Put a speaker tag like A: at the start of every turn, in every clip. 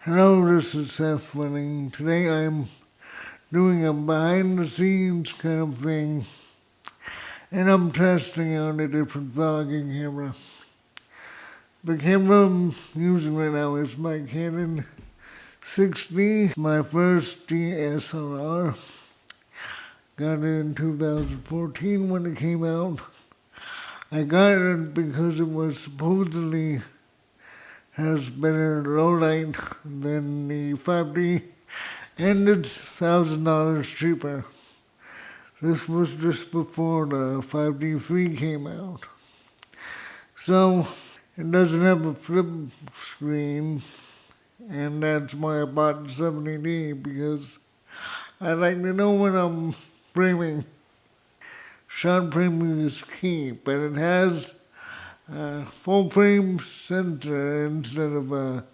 A: Hello, this is Seth Fleming. Today I'm doing a behind the scenes kind of thing, and I'm testing out a different vlogging camera. The camera I'm using right now is my Canon 6D, my first DSLR. Got it in 2014 when it came out. I got it because it was supposedly has better low light than the 5D, and it's $1,000 cheaper. This was just before the 5D3 came out. So it doesn't have a flip screen, and that's why I bought the 70D, because I like to know when I'm framing. Shot framing is key, but it has full frame sensor instead of a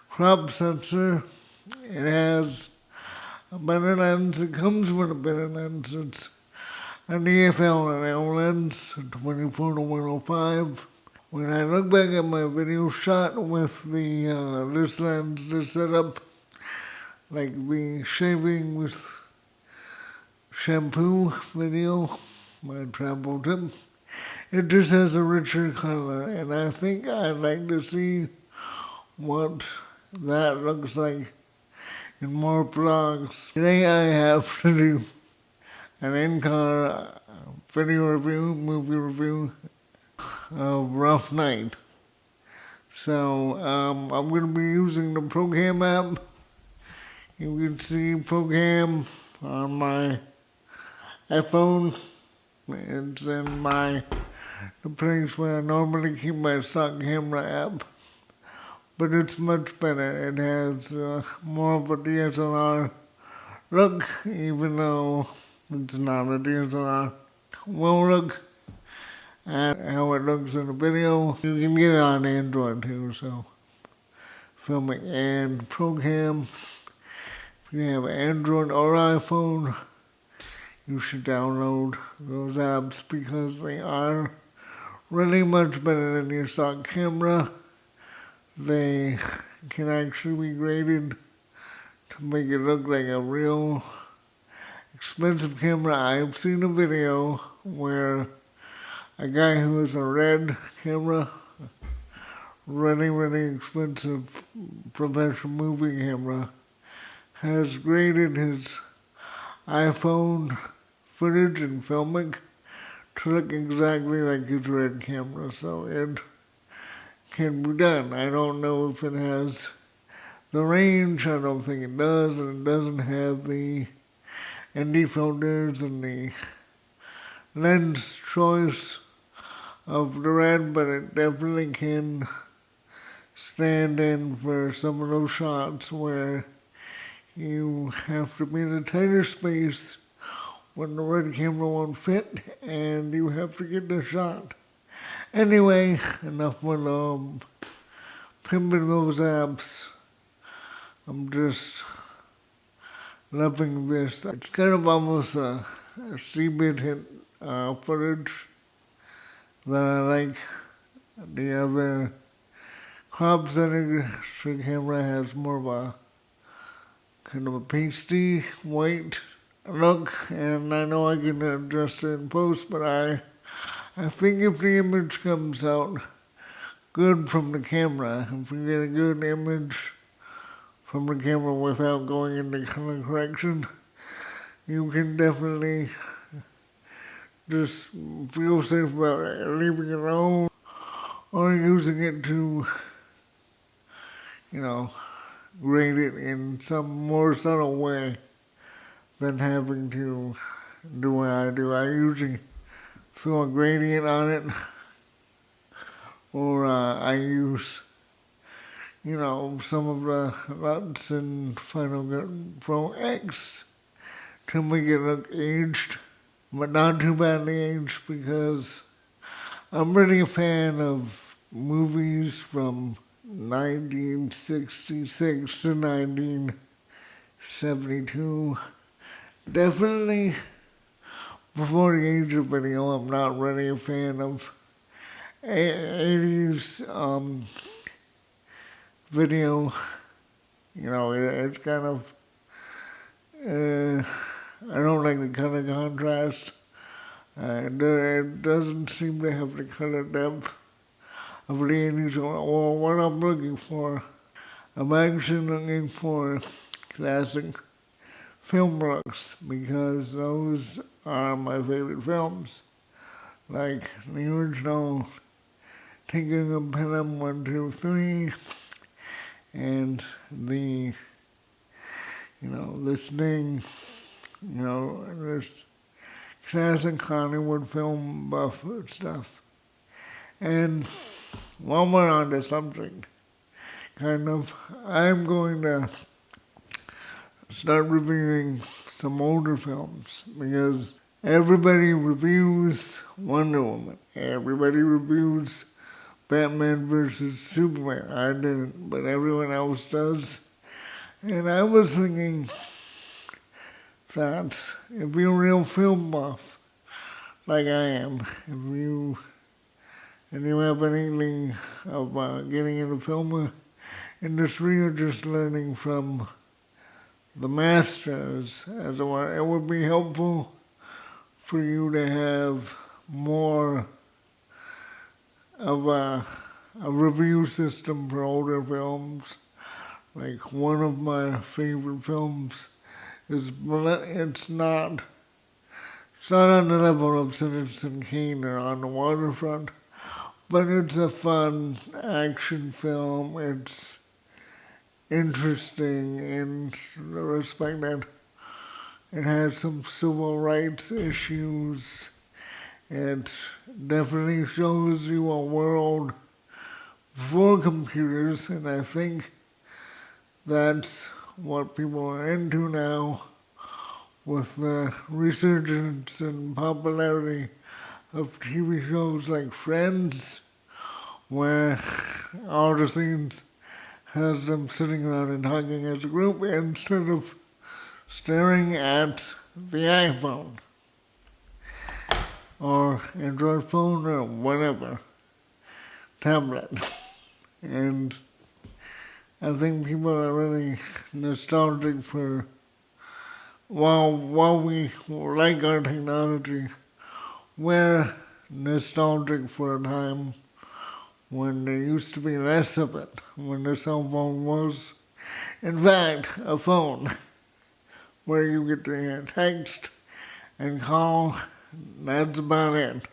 A: crop sensor. It has a better lens. It comes with a better lens. It's an EFL lens, 24 to 105. When I look back at my video shot with the this lens, this setup, like the shaving with shampoo video, my travel tip, it just has a richer color, and I think I'd like to see what that looks like in more vlogs. Today I have to do an in-car video review, movie review of Rough Night. So I'm going to be using the Procam app. You can see Procam on my iPhone. It's in the place where I normally keep my stock camera app, but it's much better. It has more of a DSLR look, even though it's not a DSLR. We'll look at how it looks in the video. You can get it on Android too, so filming and Procam. If you have Android or iPhone, you should download those apps because they are really much better than your stock camera. They can actually be graded to make it look like a real expensive camera. I've seen a video where a guy who has a Red camera, really expensive professional movie camera, has graded his iPhone footage and filming to look exactly like his Red camera, so it can be done. I don't know if it has the range, I don't think it does, and it doesn't have the ND filters and the lens choice of the Red, but it definitely can stand in for some of those shots where you have to be in a tighter space when the Red camera won't fit, and you have to get the shot. Anyway, enough with pimping those apps. I'm just loving this. It's kind of almost a C-bit hit footage that I like. The other crop sensor camera has more of a kind of a pasty white look, and I know I can adjust it in post, but I think if the image comes out good from the camera, if we get a good image from the camera without going into color correction, you can definitely just feel safe about leaving it alone or using it to, grade it in some more subtle way than having to do what I do. I usually throw a gradient on it, or I use, some of the LUTs in Final Cut Pro X to make it look aged, but not too badly aged, because I'm really a fan of movies from 1966 to 1972. Definitely before the age of video, I'm not really a fan of 80s video It's kind of, uh, I don't like the color contrast. It doesn't seem to have the color depth of the 80s or what I'm looking for. I'm actually looking for classic film looks because those are my favorite films. Like the original Taking of Pelham 1, 2, 3, and the, this thing, this classic Hollywood film buff stuff. And while we're on the subject, I'm going to start reviewing some older films because everybody reviews Wonder Woman. Everybody reviews Batman versus Superman. I didn't, but everyone else does. And I was thinking that if you're a real film buff, like I am, and you have an inkling of getting into film industry or just learning from the masters, as it were, it would be helpful for you to have more of a review system for older films. Like one of my favorite films is, it's not on the level of Citizen Kane or On the Waterfront, but it's a fun action film. It's interesting in the respect that it has some civil rights issues. It definitely shows you a world before computers, and I think that's what people are into now with the resurgence and popularity of TV shows like Friends, where all the scenes has them sitting around and hugging as a group instead of staring at the iPhone or Android phone or whatever, tablet. And I think people are really nostalgic for, while we like our technology, we're nostalgic for a time when there used to be less of it, when the cell phone was, in fact, a phone where you get to text and call. That's about it.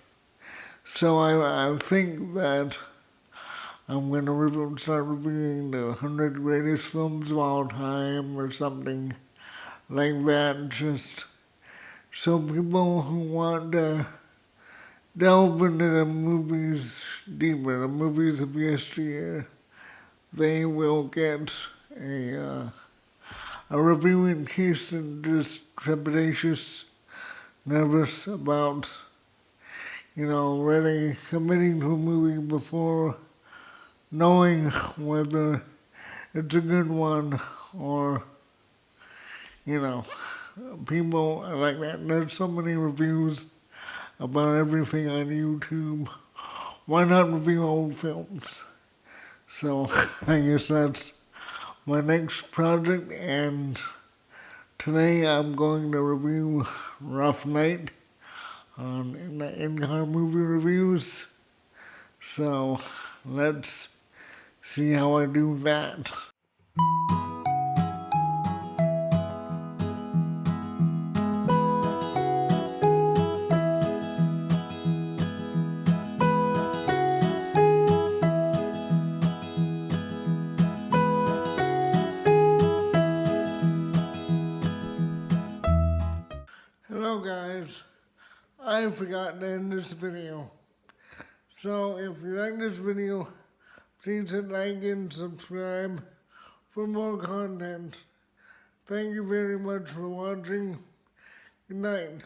A: So I think that I'm going to start reviewing the 100 greatest films of all time or something like that, just so people who want to delve into the movies deeper, the movies of yesteryear, they will get a review in case they're just trepidatious, nervous about, really committing to a movie before knowing whether it's a good one or, people are like that. There's so many reviews about everything on YouTube. Why not review old films? So I guess that's my next project, and today I'm going to review Rough Night on in-car movie reviews. So let's see how I do that. Hello guys, I forgot to end this video. So if you like this video, please hit like and subscribe for more content. Thank you very much for watching. Good night.